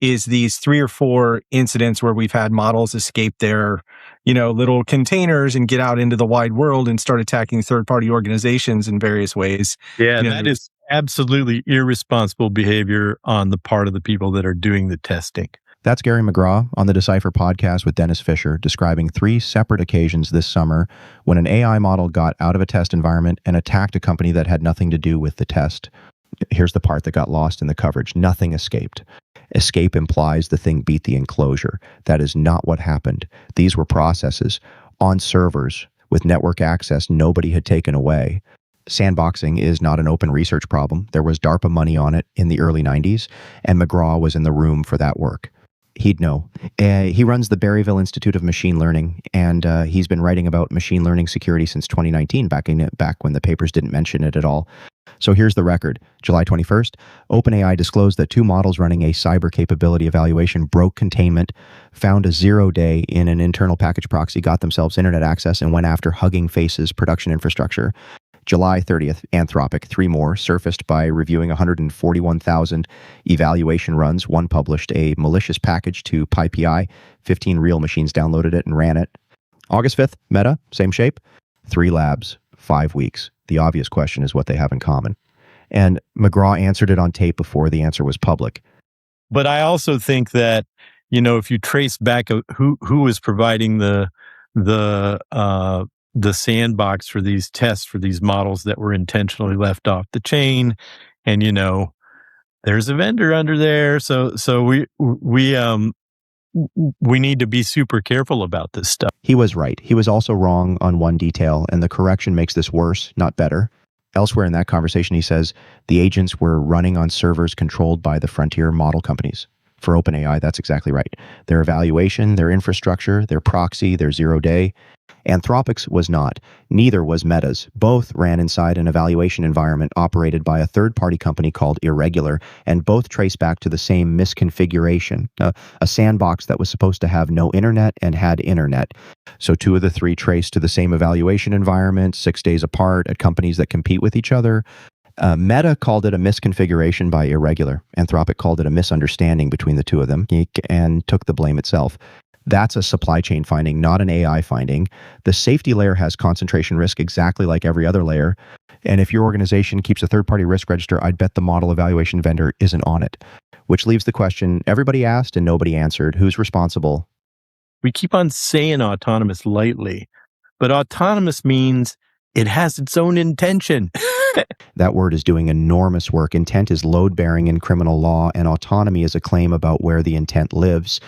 is these 3 or 4 incidents where we've had models escape their, little containers and get out into the wide world and start attacking third-party organizations in various ways. Yeah, that is absolutely irresponsible behavior on the part of the people that are doing the testing. That's Gary McGraw on the Decipher podcast with Dennis Fisher, describing 3 separate occasions this summer when an AI model got out of a test environment and attacked a company that had nothing to do with the test. Here's the part that got lost in the coverage. Nothing escaped. Escape implies the thing beat the enclosure. That is not what happened. These were processes on servers with network access nobody had taken away. Sandboxing is not an open research problem. There was DARPA money on it in the early 90s, and McGraw was in the room for that work. He'd know. He runs the Berryville Institute of Machine Learning, and he's been writing about machine learning security since 2019, back when the papers didn't mention it at all. So here's the record. July 21st, OpenAI disclosed that 2 models running a cyber capability evaluation broke containment, found a 0-day in an internal package proxy, got themselves internet access, and went after Hugging Face's production infrastructure. July 30th, Anthropic, 3 more, surfaced by reviewing 141,000 evaluation runs. One published a malicious package to PyPI. 15 real machines downloaded it and ran it. August 5th, Meta, same shape. 3 labs, 5 weeks. The obvious question is what they have in common. And McGraw answered it on tape before the answer was public. But I also think that, if you trace back who was providing the sandbox for these tests for these models that were intentionally left off the chain, and there's a vendor under there, so we need to be super careful about this stuff. He was right. He was also wrong on one detail, and the correction makes this worse, not better. Elsewhere in that conversation, he says the agents were running on servers controlled by the frontier model companies. For OpenAI, that's exactly right. Their evaluation, their infrastructure, their proxy, their 0-day. Anthropic's was not. Neither was Meta's. Both ran inside an evaluation environment operated by a third-party company called Irregular, and both trace back to the same misconfiguration, a sandbox that was supposed to have no internet and had internet. So 2 of the 3 traced to the same evaluation environment, 6 days apart, at companies that compete with each other. Meta called it a misconfiguration by Irregular. Anthropic called it a misunderstanding between the 2 of them and took the blame itself. That's a supply chain finding, not an AI finding. The safety layer has concentration risk exactly like every other layer. And if your organization keeps a third-party risk register, I'd bet the model evaluation vendor isn't on it. Which leaves the question everybody asked and nobody answered. Who's responsible? We keep on saying autonomous lightly, but autonomous means it has its own intention. That word is doing enormous work. Intent is load-bearing in criminal law, and autonomy is a claim about where the intent lives.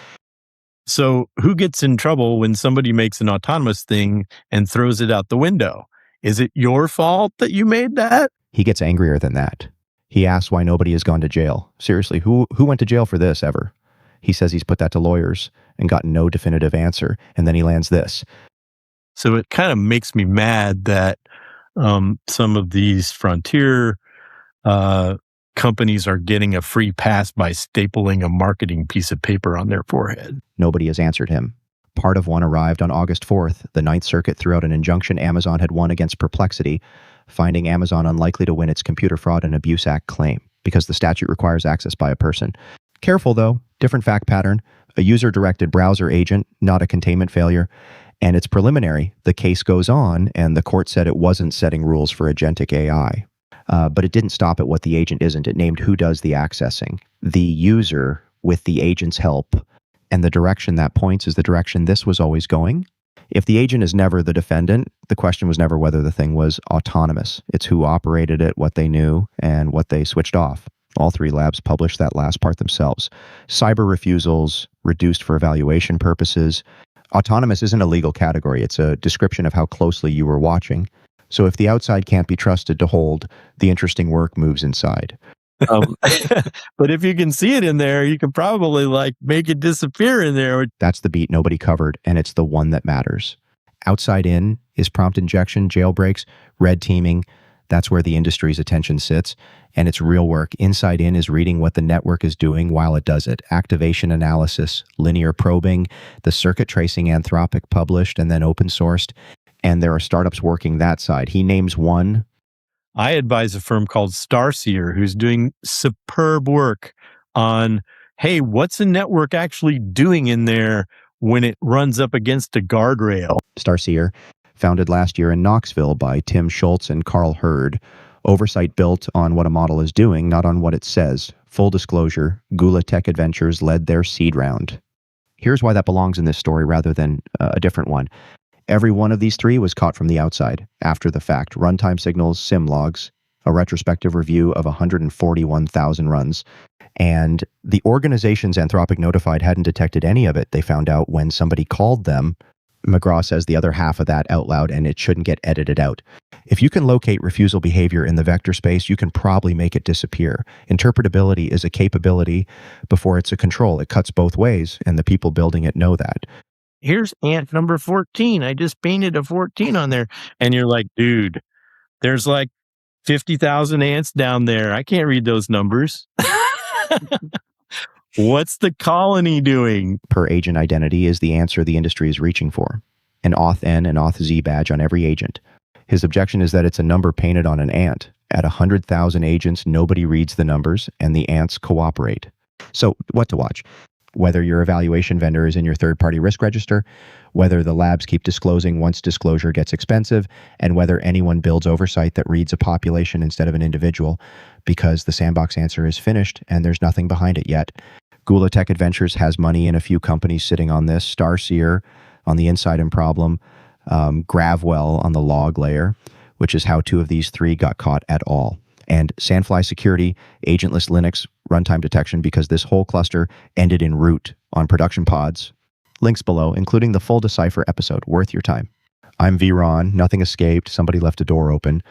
So who gets in trouble when somebody makes an autonomous thing and throws it out the window? Is it your fault that you made that? He gets angrier than that. He asks why nobody has gone to jail. Seriously, who went to jail for this ever? He says he's put that to lawyers and gotten no definitive answer. And then he lands this. So it kind of makes me mad that some of these frontier companies are getting a free pass by stapling a marketing piece of paper on their forehead. Nobody has answered him. Part of one arrived on August 4th. The Ninth Circuit threw out an injunction Amazon had won against Perplexity, finding Amazon unlikely to win its Computer Fraud and Abuse Act claim because the statute requires access by a person. Careful, though. Different fact pattern. A user-directed browser agent, not a containment failure. And it's preliminary. The case goes on, and the court said it wasn't setting rules for agentic AI. But it didn't stop at what the agent isn't. It named who does the accessing. The user with the agent's help. And the direction that points is the direction this was always going. If the agent is never the defendant, the question was never whether the thing was autonomous. It's who operated it, what they knew, and what they switched off. All 3 labs published that last part themselves. Cyber refusals, reduced for evaluation purposes. Autonomous isn't a legal category. It's a description of how closely you were watching. So if the outside can't be trusted to hold, the interesting work moves inside. But if you can see it in there, you can probably make it disappear in there. That's the beat nobody covered, and it's the one that matters. Outside in is prompt injection, jailbreaks, red teaming. That's where the industry's attention sits, and it's real work. Inside in is reading what the network is doing while it does it. Activation analysis, linear probing, the circuit tracing Anthropic published and then open sourced. And there are startups working that side. He names one. I advise a firm called Starseer who's doing superb work on hey, what's a network actually doing in there when it runs up against a guardrail? Starseer, founded last year in Knoxville by Tim Schultz and Carl Hurd. Oversight built on what a model is doing, not on what it says. Full disclosure, Gula Tech Adventures led their seed round. Here's why that belongs in this story rather than a different one. Every one of these three was caught from the outside, after the fact. Runtime signals, sim logs, a retrospective review of 141,000 runs. And the organizations Anthropic notified hadn't detected any of it. They found out when somebody called them. McGraw says the other half of that out loud, and it shouldn't get edited out. If you can locate refusal behavior in the vector space, you can probably make it disappear. Interpretability is a capability before it's a control. It cuts both ways, and the people building it know that. Here's ant number 14. I just painted a 14 on there. And you're like, dude, there's like 50,000 ants down there. I can't read those numbers. What's the colony doing? Per agent identity is the answer the industry is reaching for. An auth-N and auth-Z badge on every agent. His objection is that it's a number painted on an ant. At 100,000 agents, nobody reads the numbers, and the ants cooperate. So, what to watch? Whether your evaluation vendor is in your third-party risk register, whether the labs keep disclosing once disclosure gets expensive, and whether anyone builds oversight that reads a population instead of an individual, because the sandbox answer is finished and there's nothing behind it yet. Gula Tech Adventures has money in a few companies sitting on this. Starseer on the inside and problem, Gravwell on the log layer, which is how two of these three got caught at all. And Sandfly Security, agentless Linux runtime detection, because this whole cluster ended in root on production pods. Links below, including the full Decipher episode, worth your time. I'm V-Ron, nothing escaped, somebody left a door open.